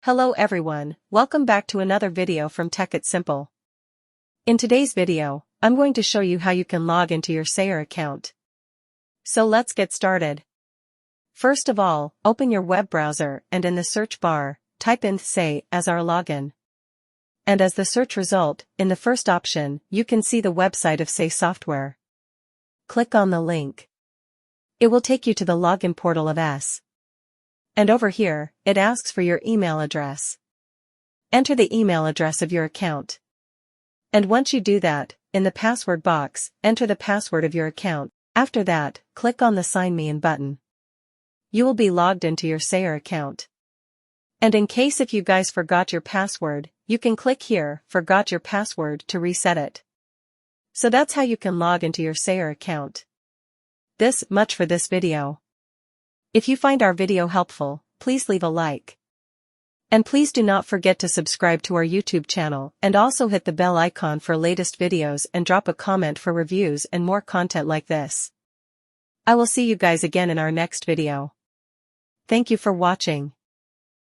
Hello everyone, welcome back to another video from Tech It Simple. In today's video, I'm going to show you how you can log into your Sayer account. So let's get started. First of all, open your web browser and in the search bar, type in Say as our login. And as the search result, in the first option, you can see the website of Say Software. Click on the link. It will take you to the login portal of S. And over here, it asks for your email address. Enter the email address of your account. And once you do that, in the password box, enter the password of your account. After that, click on the Sign Me In button. You will be logged into your Sayer account. And in case if you guys forgot your password, you can click here, Forgot Your Password, to reset it. So that's how you can log into your Sayer account. This much for this video. If you find our video helpful, please leave a like. And please do not forget to subscribe to our YouTube channel and also hit the bell icon for latest videos and drop a comment for reviews and more content like this. I will see you guys again in our next video. Thank you for watching.